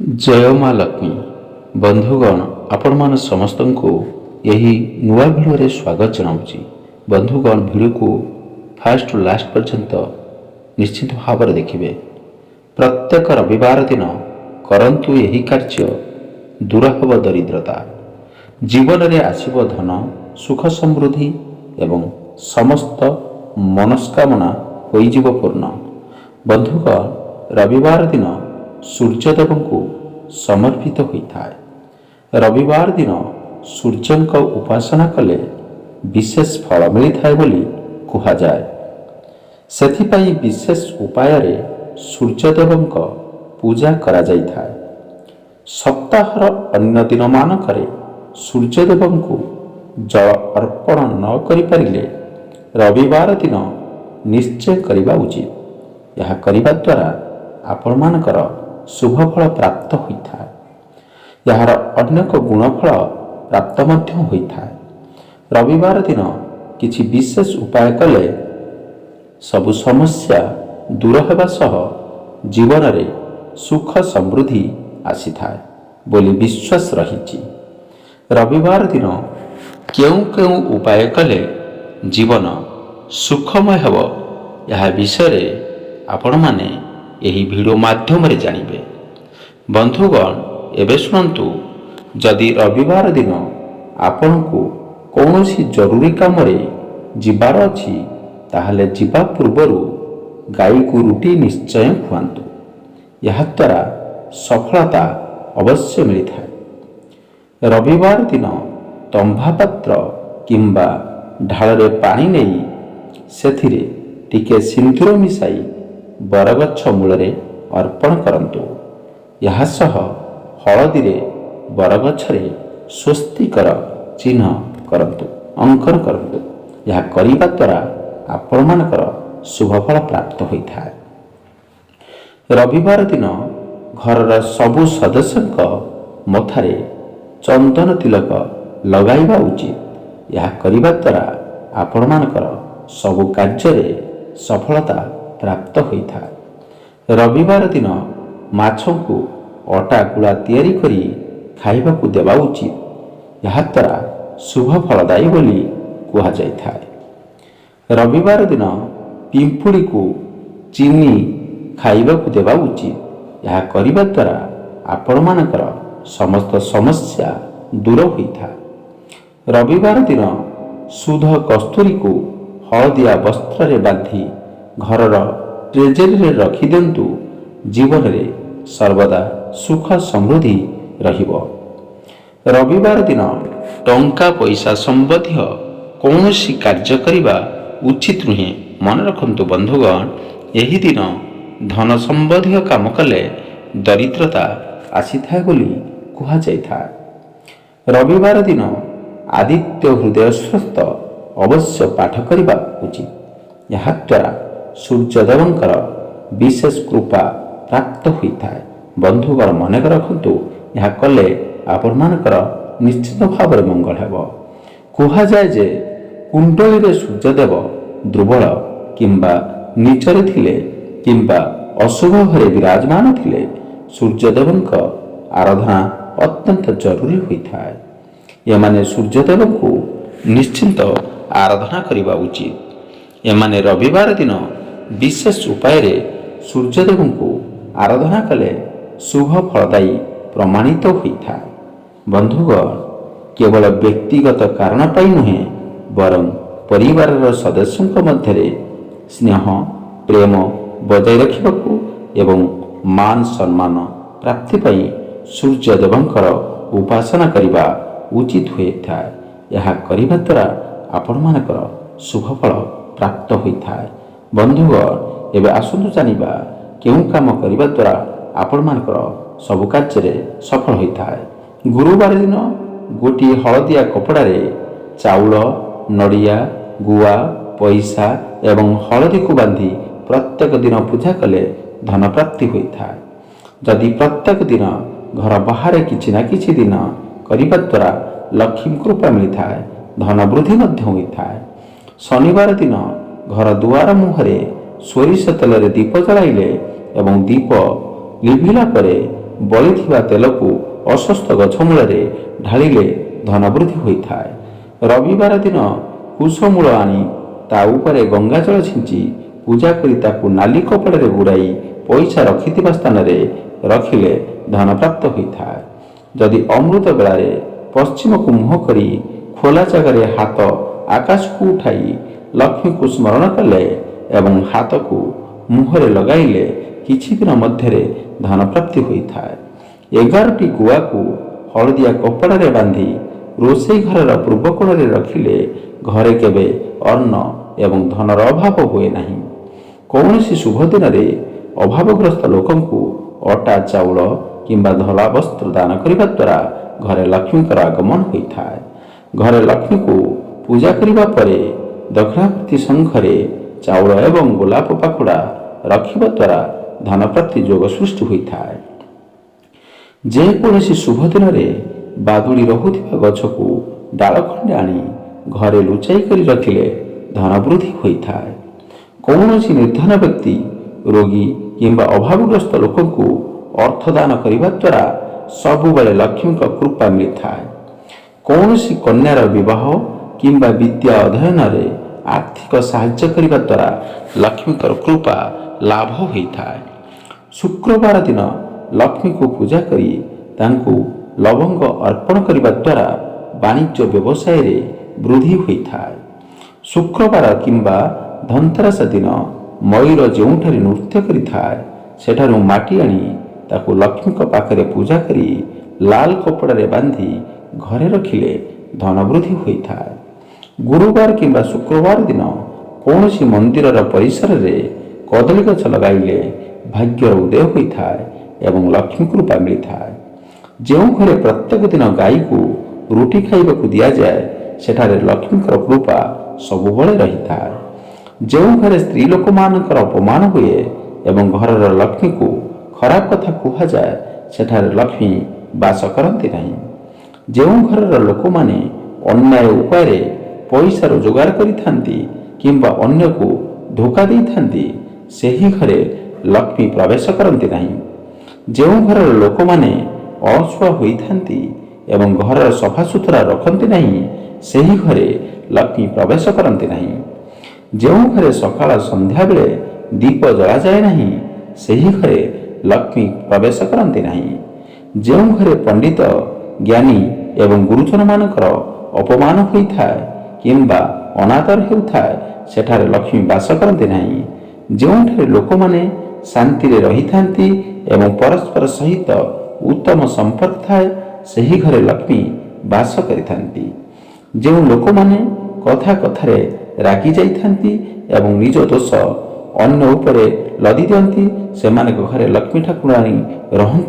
जय माँ लक्ष्मी बंधुगण आपण मान समस्त को यही नुआ भिडियो स्वागत जनाऊँगी। बंधुगण भिडियो को फास्ट लास्ट पर्यंत निश्चित भाव देखिए। प्रत्येक रविवार दिन करंतु यही कार्य दूर हब दरिद्रता जीवन में आसब धन सुख समृद्धि एवं समस्त मनस्कामना होइजिव पूर्ण। बंधुगण रविवार दिन सूर्यदेव को समर्पित होता है। रविवार दिन सूर्य उपासना कले विशेष फल मिलता है बोली कहा जाए। सेथिपाई विशेष उपाय रे सूर्यदेव पूजा करा जाइथा है। सप्ताहर अन्य दिन मानकरे सूर्यदेव को जल अर्पण न करि परिले रविवार दिन निश्चय करिबा उचित। यह करिबा द्वारा आपण मानकर शुभ फल प्राप्त होता है। यार अनेक गुणफल प्राप्त मध्य होता है। रविवार दिन किछि विशेष उपाय कले सबु समस्या दूर होगा सह जीवन रे सुख समृद्धि आसी थाए बोली विश्वास रही। रविवार दिन केउ केउ उपाय कले जीवन सुखमय हेब यह विषय आपण माने यही वीडियो माध्यम रे जानिबे। बंधुगण एबे सुनंतु, जदि रविवार दिन आपण को कौनसी जरूरी काम रे जिबार अछि ताहले जिबा पूर्वरु गाई को रुटी निश्चय खुआंतु। यह द्वारा सफलता अवश्य मिलता है। रविवार दिन तंभा पात्र किंबा ढाଳରେ पानी नहीं सेथिरे टिके सिंदूर मिसाई बरगछ मूल अर्पण करंतु। यह सह हलदी रे बरगछरे स्वस्तिकर चिन्ह करंतु, अंकन करंतु। यह करिबा द्वारा आपण मानकर शुभफल प्राप्त होता है। रविवार दिन घरर सबु सदस्यक मथारे चंदन तिलक लगाइबा उचित। यह करिबा द्वारा आपण मानकर सबु कार्य सफलता प्राप्त होता है। रविवार दिन माछ को अटा गुला तैयारी करी खाइबा को देवा उचित। यह द्वारा शुभ फलदायी बोली कहा जाता है। रविवार दिन पिंपुड़ी को चीनी खाइबा को देवा उचित। यह करिबा द्वारा आपण मानकर समस्त समस्या दूर होता है। रविवार दिन शुद्ध कस्तूरी को हलदिया वस्त्र रे बांधी घरर ट्रेजरी रे रखी दिंतु। जीवन रे सर्वदा सुख समृद्धि रहिबो। रविवार दिन टंका पैसा संबंधी कौनसी कार्य करिबा उचित नुहे। मन रखंतु बंधुगण, यही दिन धन संबंधी काम कले दरिद्रता आसी थाए बोली कहा जाइथा। रविवार दिन आदित्य हृदय स्वस्थ अवश्य पाठ करिबा उचित। यह द्वारा सूर्यदेवंकर विशेष कृपा प्राप्त होता है। बंधुगण मन रखंतु, यह कले आपण मानकर निश्चित भाव में मंगल हेब। कहा जाए जे कुंडली रे सूर्यदेव दुर्बल किंबा नीचरे थिले किंबा अशुभ घरे विराजमान थिले सूर्यदेवंक आराधना अत्यंत जरूरी होता है। एमाने सूर्यदेव को निश्चिंत आराधना करिबा उचित। एमाने रविवार दिन विशेष उपाय रे सूर्यदेव को आराधना कले शुभ फलदायी प्रमाणित होता है। बंधुगण केवल व्यक्तिगत कारण पाई नुहे बरं परिवार सदस्यों मध्य स्नेह प्रेम बजाय रखिबाकू एवं मान सम्मान प्राप्ति पाई सूर्यदेवंकर उपासना करिबा उचित होता है। यह करिबा द्वारा आपण मानकर शुभ फल प्राप्त होता है। बंधुगण एबे आसंतु जानिबा केउं काम करिबा द्वारा आपण मानकर सब कार्य सफल होता है। गुरुवार दिन गोटी हलदिया कपड़ा रे चाउल नड़िया गुआ पैसा एवं हलदी को बांधी प्रत्येक दिन पूजा कले धन प्राप्ति होता है। जदि प्रत्येक दिन घर बाहर किछि ना किछि दिन करिबा द्वारा लक्ष्मी कृपा मिलता है, धन वृद्धि मध्य होता है। शनिवार दिन घर दुआर मुहरे सोरिष तेल रे दीप जलाइले एवं दीप लिभिला परे ବଳିଥିବା ତେଲକୁ ଅଶ୍ୱସ୍ଥ ଗଛ ମୂଳରେ ଢାଳିଲେ ଧନ ବୃଦ୍ଧି ହୋଇଥାଏ। ରବିବାର ଦିନ କୁଶମୂଳ ଆଣି ତା ଉପରେ ଗଙ୍ଗାଜଳ ଛିଞ୍ଚି ପୂଜା କରି ତାକୁ ନାଲି କପଡ଼ାରେ ଗୁଡ଼ାଇ ପଇସା ରଖିଥିବା ସ୍ଥାନରେ ରଖିଲେ ଧନ ପ୍ରାପ୍ତ ହୋଇଥାଏ। ଯଦି ଅମୃତ ବେଳାରେ ପଶ୍ଚିମକୁ ମୁହଁ କରି ଖୋଲା ଜାଗାରେ ହାତ ଆକାଶକୁ ଉଠାଇ ଲକ୍ଷ୍ମୀଙ୍କୁ ସ୍ମରଣ କଲେ ଏବଂ ହାତକୁ ମୁହଁରେ ଲଗାଇଲେ କିଛି ଦିନ ମଧ୍ୟରେ ଧନ ପ୍ରାପ୍ତି ହୋଇଥାଏ। 11ଟି ଗୁଆକୁ ହଳଦିଆ କପଡ଼ାରେ ବାନ୍ଧି ରୋଷେଇ ଘରର ପୂର୍ବ କୋଣରେ ରଖିଲେ ଘରେ କେବେ ଅନ୍ନ ଏବଂ ଧନର ଅଭାବ ହୁଏ ନାହିଁ। କୌଣସି ଶୁଭ ଦିନରେ ଅଭାବଗ୍ରସ୍ତ ଲୋକଙ୍କୁ ଅଟା ଚାଉଳ କିମ୍ବା ଧଳା ବସ୍ତ୍ର ଦାନ କରିବା ଦ୍ୱାରା ଘରେ ଲକ୍ଷ୍ମୀଙ୍କର ଆଗମନ ହୋଇଥାଏ। ଘରେ ଲକ୍ଷ୍ମୀଙ୍କୁ ପୂଜା କରିବା ପରେ ଦକ୍ଷିଣାବର୍ତ୍ତୀ ଶଙ୍ଖରେ ଚାଉଳ ଏବଂ ଗୋଲାପ ପାଖୁଡ଼ା ରଖିବା ଦ୍ୱାରା ଧନପ୍ରାପ୍ତି ଯୋଗ ସୃଷ୍ଟି ହୋଇଥାଏ। ଯେକୌଣସି ଶୁଭ ଦିନରେ ବାଦୁଡ଼ି ରହୁଥିବା ଗଛକୁ ଡାଳ ଖଣ୍ଡେ ଆଣି ଘରେ ଲୁଚାଇ କରି ରଖିଲେ ଧନ ବୃଦ୍ଧି ହୋଇଥାଏ। କୌଣସି ନିର୍ଦ୍ଧନ ବ୍ୟକ୍ତି ରୋଗୀ କିମ୍ବା ଅଭାବଗ୍ରସ୍ତ ଲୋକଙ୍କୁ ଅର୍ଥ ଦାନ କରିବା ଦ୍ୱାରା ସବୁବେଳେ ଲକ୍ଷ୍ମୀଙ୍କ କୃପା ମିଳିଥାଏ। କୌଣସି କନ୍ୟାର ବିବାହ କିମ୍ବା ବିଦ୍ୟା ଅଧ୍ୟୟନରେ ଆର୍ଥିକ ସାହାଯ୍ୟ କରିବା ଦ୍ୱାରା ଲକ୍ଷ୍ମୀଙ୍କର କୃପା ଲାଭ ହୋଇଥାଏ। ଶୁକ୍ରବାର ଦିନ ଲକ୍ଷ୍ମୀଙ୍କୁ ପୂଜା କରି ତାଙ୍କୁ ଲବଙ୍ଗ ଅର୍ପଣ କରିବା ଦ୍ୱାରା ବାଣିଜ୍ୟ ବ୍ୟବସାୟରେ ବୃଦ୍ଧି ହୋଇଥାଏ। ଶୁକ୍ରବାର କିମ୍ବା ଧନତେରସ ଦିନ ମୟୂର ଯେଉଁଠାରେ ନୃତ୍ୟ କରିଥାଏ ସେଠାରୁ ମାଟି ଆଣି ତାକୁ ଲକ୍ଷ୍ମୀଙ୍କ ପାଖରେ ପୂଜା କରି ଲାଲ କପଡ଼ାରେ ବାନ୍ଧି ଘରେ ରଖିଲେ ଧନ ବୃଦ୍ଧି ହୋଇଥାଏ। ଗୁରୁବାର କିମ୍ବା ଶୁକ୍ରବାର ଦିନ କୌଣସି ମନ୍ଦିରର ପରିସରରେ କଦଳୀ ଗଛ ଲଗାଇଲେ ଭାଗ୍ୟର ଉଦୟ ହୋଇଥାଏ ଏବଂ ଲକ୍ଷ୍ମୀ କୃପା ମିଳିଥାଏ। ଯେଉଁ ଘରେ ପ୍ରତ୍ୟେକ ଦିନ ଗାଈକୁ ରୁଟି ଖାଇବାକୁ ଦିଆଯାଏ ସେଠାରେ ଲକ୍ଷ୍ମୀଙ୍କର କୃପା ସବୁବେଳେ ରହିଥାଏ। ଯେଉଁ ଘରେ ସ୍ତ୍ରୀ ଲୋକମାନଙ୍କର ଅପମାନ ହୁଏ ଏବଂ ଘରର ଲକ୍ଷ୍ମୀକୁ ଖରାପ କଥା କୁହାଯାଏ ସେଠାରେ ଲକ୍ଷ୍ମୀ ବାସ କରନ୍ତି ନାହିଁ। ଯେଉଁ ଘରର ଲୋକମାନେ ଅନ୍ୟାୟ ଉପାୟରେ ପଇସା ରୋଜଗାର କରିଥାନ୍ତି କିମ୍ବା ଅନ୍ୟକୁ ଧୋକା ଦେଇଥାନ୍ତି ସେହି ଘରେ ଲକ୍ଷ୍ମୀ ପ୍ରବେଶ କରନ୍ତି ନାହିଁ। ଯେଉଁ ଘରର ଲୋକମାନେ ଅଳସୁଆ ହୋଇଥାନ୍ତି ଏବଂ ଘରର ସଫାସୁତୁରା ରଖନ୍ତି ନାହିଁ ସେହି ଘରେ ଲକ୍ଷ୍ମୀ ପ୍ରବେଶ କରନ୍ତି ନାହିଁ। ଯେଉଁ ଘରେ ସକାଳ ସନ୍ଧ୍ୟାବେଳେ ଦୀପ ଜଳାଯାଏ ନାହିଁ ସେହି ଘରେ ଲକ୍ଷ୍ମୀ ପ୍ରବେଶ କରନ୍ତି ନାହିଁ। ଯେଉଁ ଘରେ ପଣ୍ଡିତ ଜ୍ଞାନୀ ଏବଂ ଗୁରୁଜନମାନଙ୍କର ଅପମାନ ହୋଇଥାଏ କିମ୍ବା ଅନାଦର ହେଉଥାଏ ସେଠାରେ ଲକ୍ଷ୍ମୀ ବାସ କରନ୍ତି ନାହିଁ। ଯେଉଁଠାରେ ଲୋକମାନେ ଶାନ୍ତିରେ ରହିଥାନ୍ତି ଏବଂ ପରସ୍ପର ସହିତ ଉତ୍ତମ ସମ୍ପର୍କ ଥାଏ ସେହି ଘରେ ଲକ୍ଷ୍ମୀ ବାସ କରିଥାନ୍ତି। ଯେଉଁ ଲୋକମାନେ କଥା କଥାରେ ରାଗି ଯାଇଥାନ୍ତି ଏବଂ ନିଜ ଦୋଷ ଅନ୍ୟ ଉପରେ ଲଦି ଦିଅନ୍ତି ସେମାନଙ୍କ ଘରେ ଲକ୍ଷ୍ମୀ ଠାକୁରାଣୀ ରହନ୍ତି।